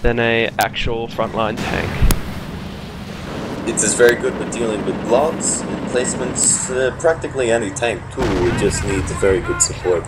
than a actual frontline tank. It is very good with dealing with blobs and placements. Practically any tank too, it just needs very good support.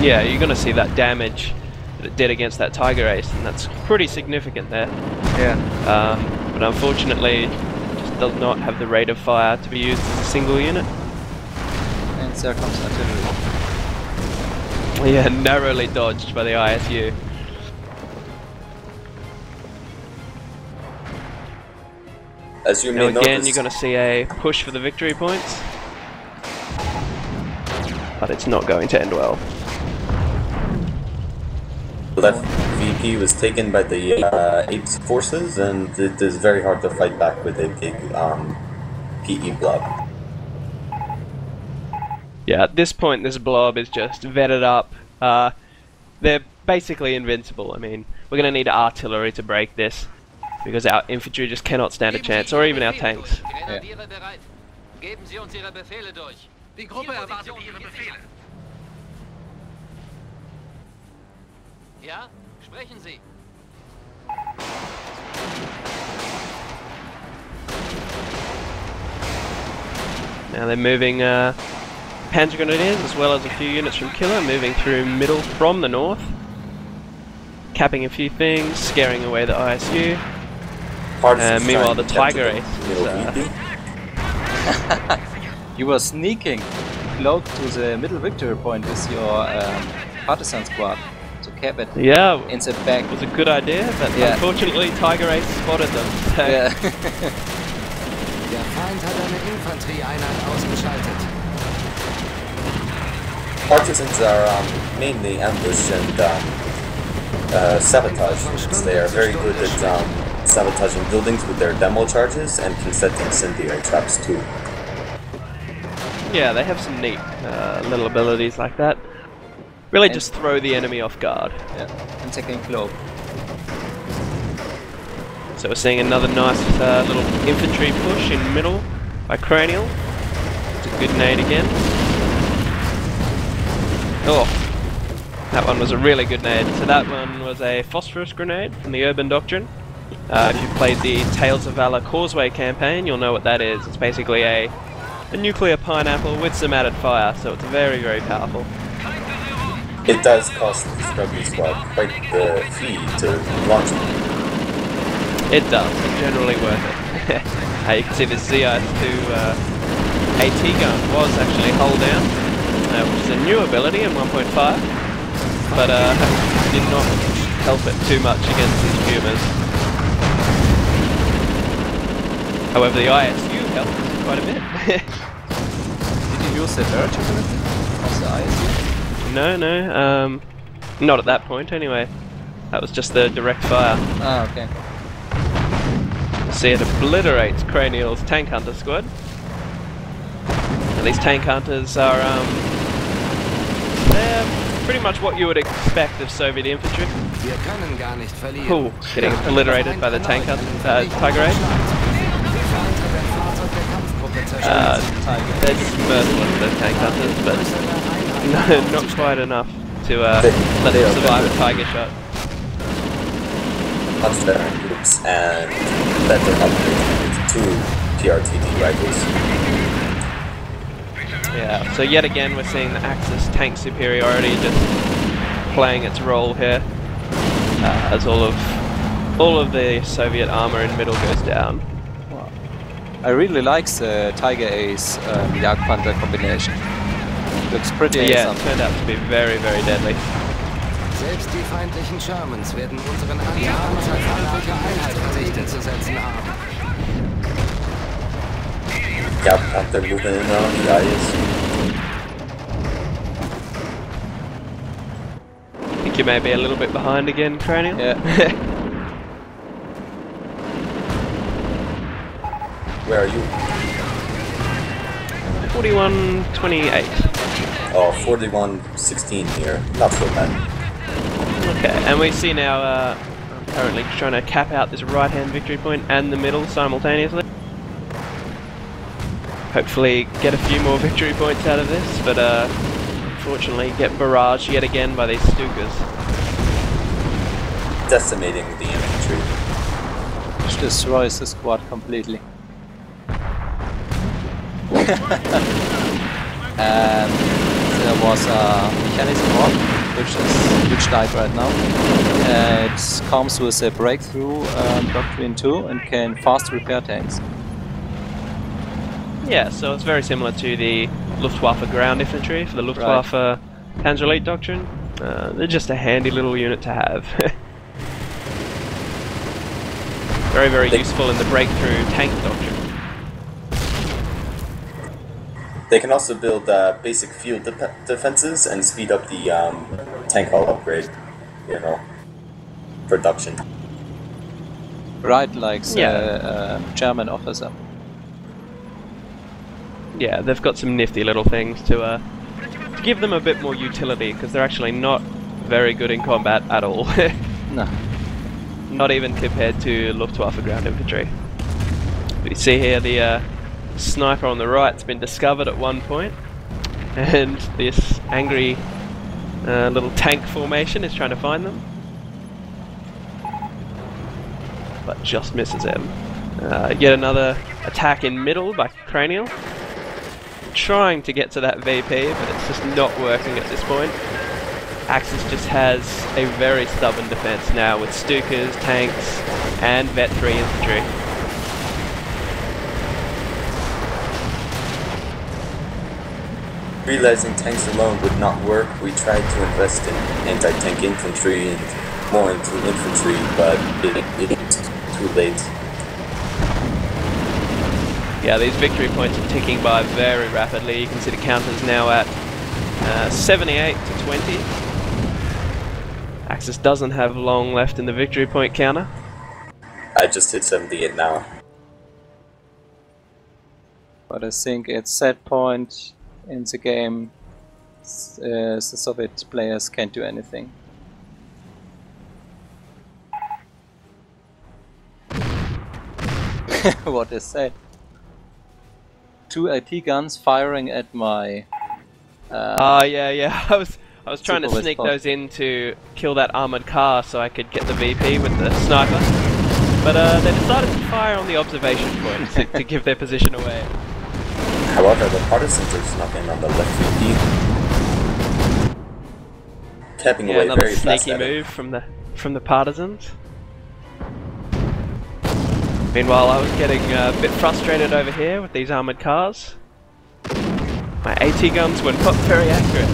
Yeah, you're going to see that damage that it did against that Tiger Ace, and that's pretty significant there. Yeah. But unfortunately, it just does not have the rate of fire to be used as a single unit. And there comes artillery. Yeah, narrowly dodged by the ISU. As you Now may again, notice, you're going to see a push for the victory points, but it's not going to end well. left VP was taken by the Apes forces, and it is very hard to fight back with a big PE blob. Yeah, at this point, this blob is just vetted up. They're basically invincible. I mean, we're going to need artillery to break this, because our infantry just cannot stand a chance, or even our tanks. Yeah. Ja, sprechen Sie. Now they're moving Panzer Grenadiers as well as a few units from Killer, moving through middle from the north, capping a few things, scaring away the ISU. Meanwhile, the Tiger Ace is, You were sneaking close to the middle victory point with your partisan squad to cap it yeah, in the back. was a good idea, but unfortunately Tiger Ace spotted them. So. Yeah. Der Feind hat eine Infanterieeinheit ausgeschaltet. Partisans are mainly ambush and sabotage units. They are very good at sabotaging buildings with their demo charges and can set incendiary traps too. Yeah, they have some neat little abilities like that. Really just throw the enemy off guard. Yeah, and taking cloak. So we're seeing another nice little infantry push in middle by Cranial. It's a good nade again. Oh, that one was a really good nade. So that one was a phosphorus grenade from the Urban Doctrine. If you've played the Tales of Valor Causeway campaign, you'll know what that is. It's basically a nuclear pineapple with some added fire, so it's very, very powerful. It does cost the Scrubby Squad quite the fee to launch it. It does, it's generally worth it. You can see the ZIS-2 AT gun was actually hull down, which is a new ability in 1.5, but did not help it too much against these Pumas. However, the ISU helped quite a bit. Did you use the virtue ability of the ISU? No, not at that point anyway. That was just the direct fire. Ah, okay. See, it obliterates Cranial's tank hunter squad. And these tank hunters are, they're pretty much what you would expect of Soviet infantry. Wir können gar nicht verlieren. Cool, getting obliterated by the tank hunter, Tiger Ace. They're just merciless, those tank hunters, but no, not quite enough to let them survive a Tiger shot. Much better groups and better upgrades with 2 PRTD rifles. Yeah, so yet again we're seeing the Axis tank superiority just playing its role here, as all of the Soviet armor in middle goes down. Wow. I really like the Tiger Ace Jagdpanther combination. Looks pretty Yeah, awesome. it turned out to be very, very deadly. Selbst die feindlichen Shermans werden unseren Angriffen als feindliche Einheit vernichtet zu setzen haben. Yeah, Panther moving in on the ISU. I think you may be a little bit behind again, Cranial. Yeah. Where are you? 41-28. Oh, 41-16 here. Not so bad. Okay, and we see now I'm currently trying to cap out this right-hand victory point and the middle simultaneously. Hopefully get a few more victory points out of this, but unfortunately get barraged yet again by these Stukas. decimating the infantry. Which destroys the squad completely. And there was a mechanism mod, which died right now. It comes with a breakthrough doctrine 2 and can fast repair tanks. Yeah, so it's very similar to the Luftwaffe ground infantry for the Luftwaffe Panzer doctrine. They're just a handy little unit to have. Very, very useful in the breakthrough tank doctrine. They can also build basic field defenses and speed up the tank hull upgrade, production. Right, like the German officer. Yeah, they've got some nifty little things to give them a bit more utility, because they're actually not very good in combat at all. No. Not even compared to Luftwaffe ground infantry. But you see here the sniper on the right's been discovered at one point, and this angry little tank formation is trying to find them, but just misses him. Yet another attack in middle by Cranial, trying to get to that VP, but it's just not working at this point. Axis just has a very stubborn defense now with Stukas, tanks, and Vet 3 infantry. Realizing tanks alone would not work, we tried to invest in anti-tank infantry and more into infantry, but it's too late. Yeah, these victory points are ticking by very rapidly. You can see the counters now at 78 to 20. Axis doesn't have long left in the victory point counter. I just hit 78 now. But I think at that point in the game, the Soviet players can't do anything. What is that? 2 IT guns firing at my... yeah. I was trying to sneak those in to kill that armoured car so I could get the VP with the sniper. But they decided to fire on the observation point to give their position away. However, the partisans are snuffing on the left VP. Capping away another very fast. sneaky move from the partisans. Meanwhile, I was getting a bit frustrated over here with these armoured cars. My AT guns were not very accurate.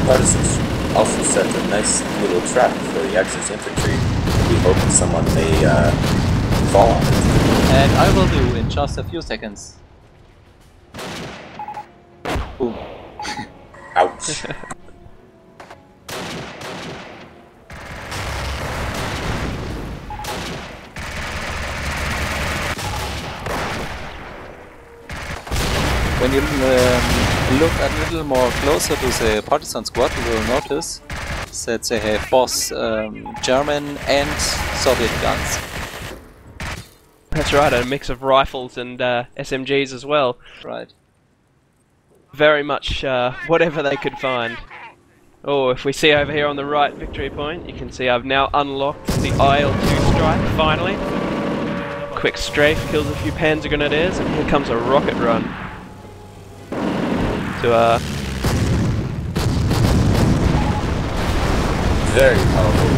Partisans also set a nice little trap for the Axis infantry. We hope someone may fall on it. And I will do in just a few seconds. Boom. Ouch. When you look a little more closer to the partisan squad, you will notice that they have both German and Soviet guns. That's right, a mix of rifles and SMGs as well. Right. Very much whatever they could find. Oh, if we see over here on the right victory point, you can see I've now unlocked the IL-2 strike, finally. Quick strafe, kills a few Panzer Grenadiers, and here comes a rocket run. To Very powerful.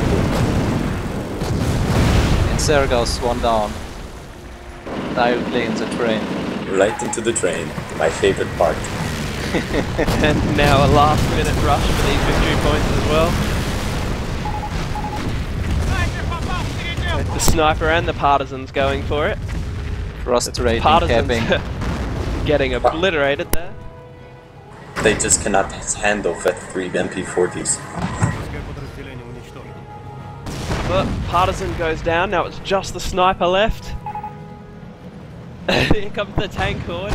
And there goes one down. Directly in the train. Right into the train. My favorite part. and now a last minute rush for these victory points as well. With the sniper and the partisans going for it. Frustrating Partisans capping. getting obliterated there. They just cannot handle Vet 3 MP40s. But partisan goes down, now it's just the sniper left. Here comes the tank horde.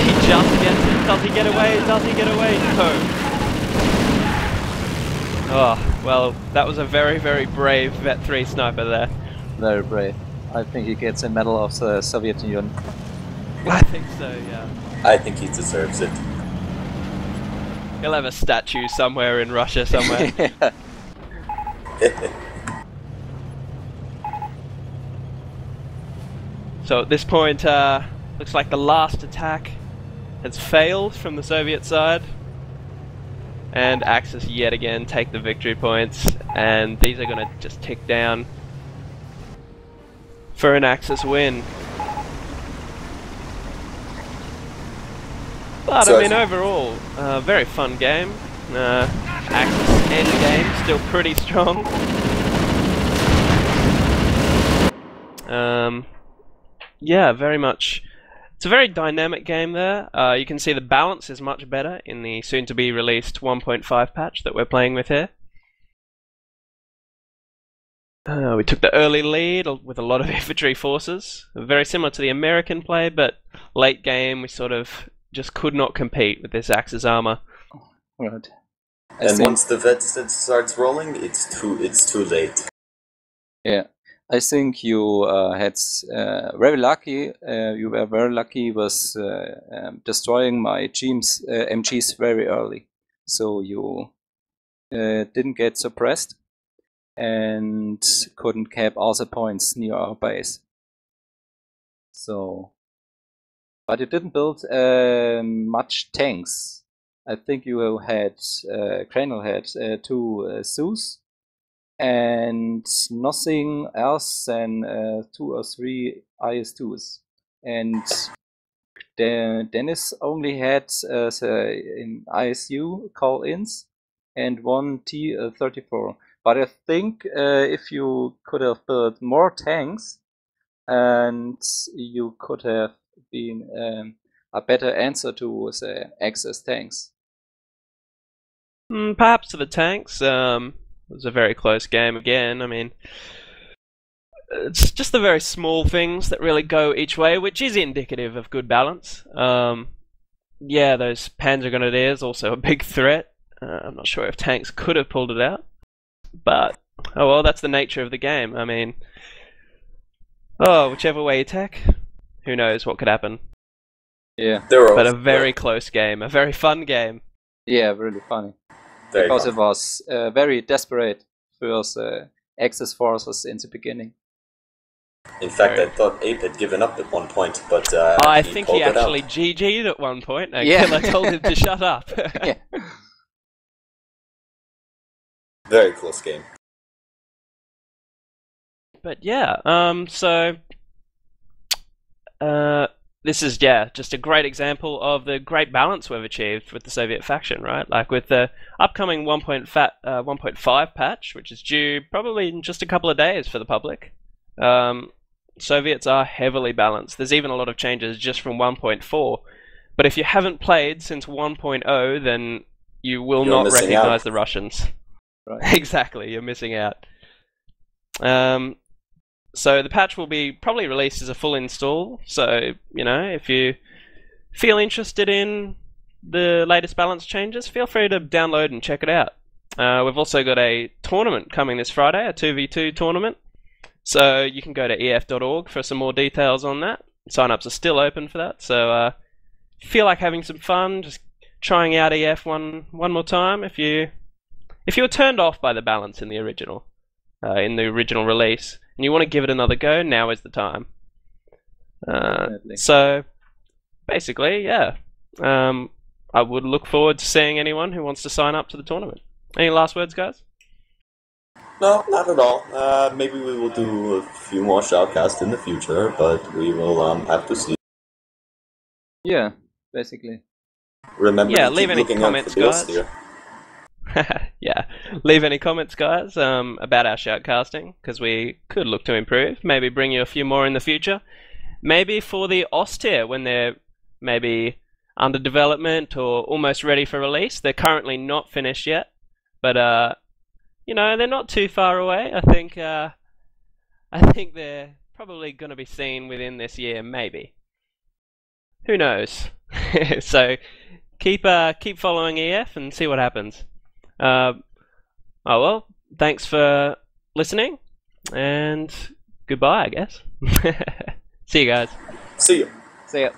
He just gets it. Does he get away? Does he get away? No. Oh, well, that was a very, very brave Vet 3 sniper there. Very brave. I think he gets a medal of the Soviet Union. I think so, yeah. I think he deserves it. He'll have a statue somewhere in Russia somewhere. So at this point, looks like the last attack has failed from the Soviet side. And Axis yet again take the victory points, and these are going to just tick down for an Axis win. But I mean, overall, very fun game. Axis end game still pretty strong. Yeah, very much. It's a very dynamic game there. You can see the balance is much better in the soon-to-be released 1.5 patch that we're playing with here. We took the early lead with a lot of infantry forces, very similar to the American play, but late game we sort of just could not compete with this Axis armor. Right. And once the vet starts rolling, it's too late. Yeah. I think you had very lucky. You were very lucky with destroying my MGs very early, so you didn't get suppressed and couldn't cap all the points near our base. So, but you didn't build much tanks. I think you had Cranial had 2 Zeus. And nothing else than 2 or 3 IS-2s. And Dennis only had in ISU call-ins and 1 T-34. But I think if you could have built more tanks, and you could have been a better answer to the Axis tanks. Perhaps to the tanks. It was a very close game again. I mean, it's just the very small things that really go each way, which is indicative of good balance. Yeah, those Panzer Grenadiers also a big threat. I'm not sure if tanks could have pulled it out, but oh well, that's the nature of the game. I mean, whichever way you attack, who knows what could happen. Yeah, but a very close game, a very fun game. Yeah, really funny. Because it was very desperate for Axis forces in the beginning. In fact, I thought Ape had given up at one point, but I think he actually GG'd at one point. Yeah, I told him to shut up. Yeah. Very close game. But yeah, so this is just a great example of the great balance we've achieved with the Soviet faction, right? Like with the upcoming 1.5 patch, which is due probably in just a couple of days for the public. Soviets are heavily balanced. There's even a lot of changes just from 1.4. But if you haven't played since 1.0, then you will not recognize the Russians. Right. Exactly, you're missing out. So the patch will be probably released as a full install. So, you know, if you feel interested in the latest balance changes, feel free to download and check it out. We've also got a tournament coming this Friday, a 2v2 tournament. So you can go to ef.org for some more details on that. Sign-ups are still open for that. So if you feel like having some fun, just trying out EF one more time. If you were turned off by the balance in the original release, and you want to give it another go, now is the time. So, basically, yeah. I would look forward to seeing anyone who wants to sign up to the tournament. Any last words, guys? No, not at all. Maybe we will do a few more Shoutcasts in the future, but we will have to see. Yeah, basically. Remember to leave keep any looking comments, out for guys. here. Yeah, leave any comments, guys, about our shoutcasting, because we could look to improve. Maybe bring you a few more in the future. Maybe for the OS tier, when they're maybe under development or almost ready for release. They're currently not finished yet, but you know, they're not too far away. I think they're probably going to be seen within this year, maybe. Who knows? So keep following EF and see what happens. Oh well, thanks for listening, and goodbye, I guess. See you guys. See you. See ya.